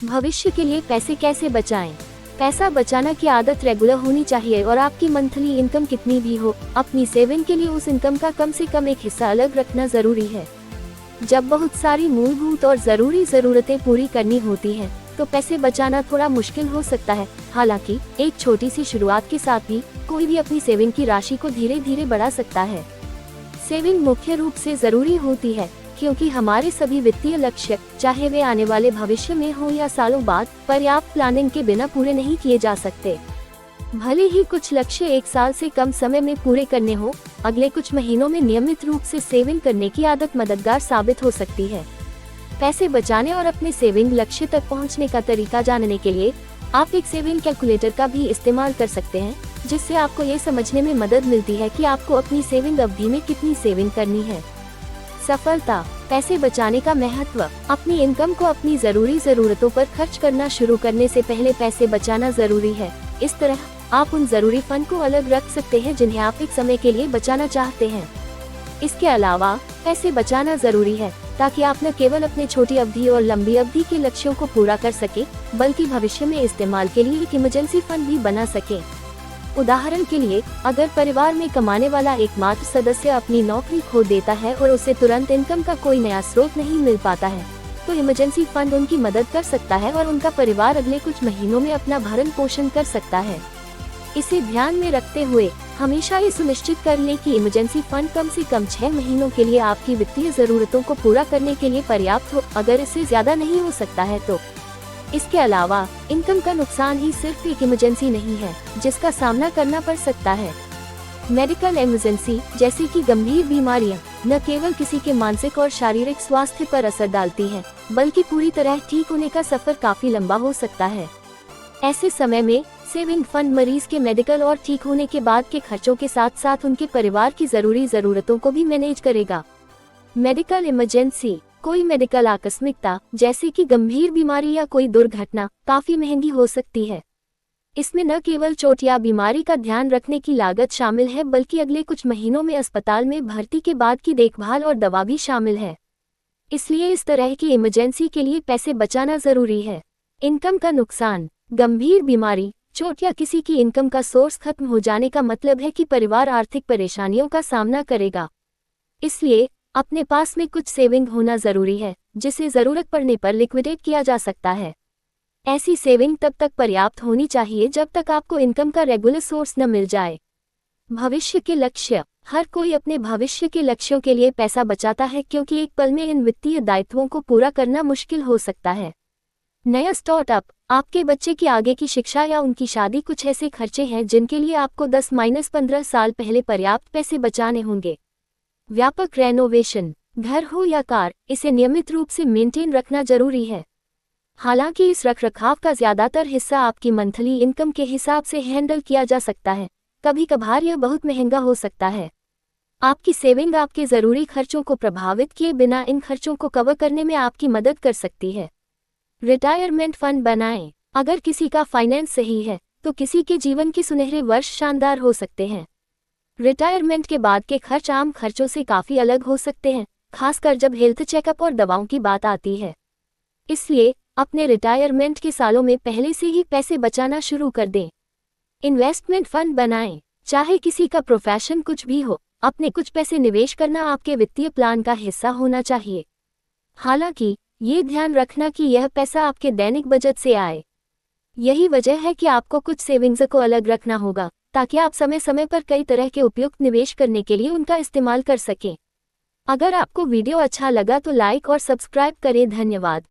भविष्य के लिए पैसे कैसे बचाएं? पैसा बचाना की आदत रेगुलर होनी चाहिए और आपकी मंथली इनकम कितनी भी हो, अपनी सेविंग के लिए उस इनकम का कम से कम एक हिस्सा अलग रखना जरूरी है। जब बहुत सारी मूलभूत और जरूरी जरूरतें पूरी करनी होती हैं, तो पैसे बचाना थोड़ा मुश्किल हो सकता है। हालांकि एक छोटी सी शुरुआत के साथ भी कोई भी अपनी सेविंग की राशि को धीरे धीरे बढ़ा सकता है। सेविंग मुख्य रूप से जरूरी होती है क्योंकि हमारे सभी वित्तीय लक्ष्य, चाहे वे आने वाले भविष्य में हो या सालों बाद, पर्याप्त प्लानिंग के बिना पूरे नहीं किए जा सकते। भले ही कुछ लक्ष्य एक साल से कम समय में पूरे करने हो, अगले कुछ महीनों में नियमित रूप से सेविंग करने की आदत मददगार साबित हो सकती है। पैसे बचाने और अपने सेविंग लक्ष्य तक पहुंचने का तरीका जानने के लिए आप एक सेविंग कैलकुलेटर का भी इस्तेमाल कर सकते हैं, जिससे आपको ये समझने में मदद मिलती है कि आपको अपनी सेविंग अवधि में कितनी सेविंग करनी है। सफलता। पैसे बचाने का महत्व। अपनी इनकम को अपनी जरूरी जरूरतों पर खर्च करना शुरू करने से पहले पैसे बचाना जरूरी है। इस तरह आप उन जरूरी फंड को अलग रख सकते हैं जिन्हें आप एक समय के लिए बचाना चाहते हैं। इसके अलावा पैसे बचाना जरूरी है ताकि आप न केवल अपने छोटी अवधि और लंबी अवधि के लक्ष्यों को पूरा कर सके, बल्कि भविष्य में इस्तेमाल के लिए एक इमरजेंसी फंड भी बना सके। उदाहरण के लिए, अगर परिवार में कमाने वाला एकमात्र सदस्य अपनी नौकरी खो देता है और उसे तुरंत इनकम का कोई नया स्रोत नहीं मिल पाता है, तो इमरजेंसी फंड उनकी मदद कर सकता है और उनका परिवार अगले कुछ महीनों में अपना भरण पोषण कर सकता है। इसे ध्यान में रखते हुए हमेशा ये सुनिश्चित कर लें कि इमरजेंसी फंड कम से कम 6 महीनों के लिए आपकी वित्तीय जरूरतों को पूरा करने के लिए पर्याप्त हो। अगर इससे ज्यादा नहीं हो सकता है तो इसके अलावा इनकम का नुकसान ही सिर्फ एक इमरजेंसी नहीं है जिसका सामना करना पड़ सकता है। मेडिकल इमरजेंसी जैसे कि गंभीर बीमारियां न केवल किसी के मानसिक और शारीरिक स्वास्थ्य पर असर डालती हैं, बल्कि पूरी तरह ठीक होने का सफर काफी लंबा हो सकता है। ऐसे समय में सेविंग फंड मरीज के मेडिकल और ठीक होने के बाद के खर्चों के साथ साथ उनके परिवार की जरूरी जरूरतों को भी मैनेज करेगा। Medical emergency. कोई मेडिकल आकस्मिकता जैसे कि गंभीर बीमारी या कोई दुर्घटना काफी महंगी हो सकती है। इसमें न केवल चोट या बीमारी का ध्यान रखने की लागत शामिल है, बल्कि अगले कुछ महीनों में अस्पताल में भर्ती के बाद की देखभाल और दवा भी शामिल है। इसलिए इस तरह की इमरजेंसी के लिए पैसे बचाना जरूरी है। इनकम का नुकसान। गंभीर बीमारी, चोट या किसी की इनकम का सोर्स खत्म हो जाने का मतलब है कि परिवार आर्थिक परेशानियों का सामना करेगा। इसलिए अपने पास में कुछ सेविंग होना जरूरी है जिसे जरूरत पड़ने पर लिक्विडेट किया जा सकता है। ऐसी सेविंग तब तक पर्याप्त होनी चाहिए जब तक आपको इनकम का रेगुलर सोर्स न मिल जाए। भविष्य के लक्ष्य। हर कोई अपने भविष्य के लक्ष्यों के लिए पैसा बचाता है क्योंकि एक पल में इन वित्तीय दायित्वों को पूरा करना मुश्किल हो सकता है। नया स्टार्टअप, आपके बच्चे की आगे की शिक्षा या उनकी शादी कुछ ऐसे खर्चे हैं जिनके लिए आपको 10-15 साल पहले पर्याप्त पैसे बचाने होंगे। व्यापक रेनोवेशन। घर हो या कार, इसे नियमित रूप से मेंटेन रखना जरूरी है। हालांकि इस रखरखाव का ज्यादातर हिस्सा आपकी मंथली इनकम के हिसाब से हैंडल किया जा सकता है, कभी कभार यह बहुत महंगा हो सकता है। आपकी सेविंग आपके जरूरी खर्चों को प्रभावित किए बिना इन खर्चों को कवर करने में आपकी मदद कर सकती है। रिटायरमेंट फंड बनाएं। अगर किसी का फाइनेंस सही है तो किसी के जीवन के सुनहरे वर्ष शानदार हो सकते हैं। रिटायरमेंट के बाद के खर्च आम खर्चों से काफी अलग हो सकते हैं, खासकर जब हेल्थ चेकअप और दवाओं की बात आती है। इसलिए अपने रिटायरमेंट के सालों में पहले से ही पैसे बचाना शुरू कर दें। इन्वेस्टमेंट फंड बनाएं। चाहे किसी का प्रोफेशन कुछ भी हो, अपने कुछ पैसे निवेश करना आपके वित्तीय प्लान का हिस्सा होना चाहिए। हालांकि ये ध्यान रखना कि यह पैसा आपके दैनिक बजट से आए। यही वजह है कि आपको कुछ सेविंग्स को अलग रखना होगा ताकि आप समय समय पर कई तरह के उपयुक्त निवेश करने के लिए उनका इस्तेमाल कर सकें। अगर आपको वीडियो अच्छा लगा तो लाइक और सब्सक्राइब करें। धन्यवाद।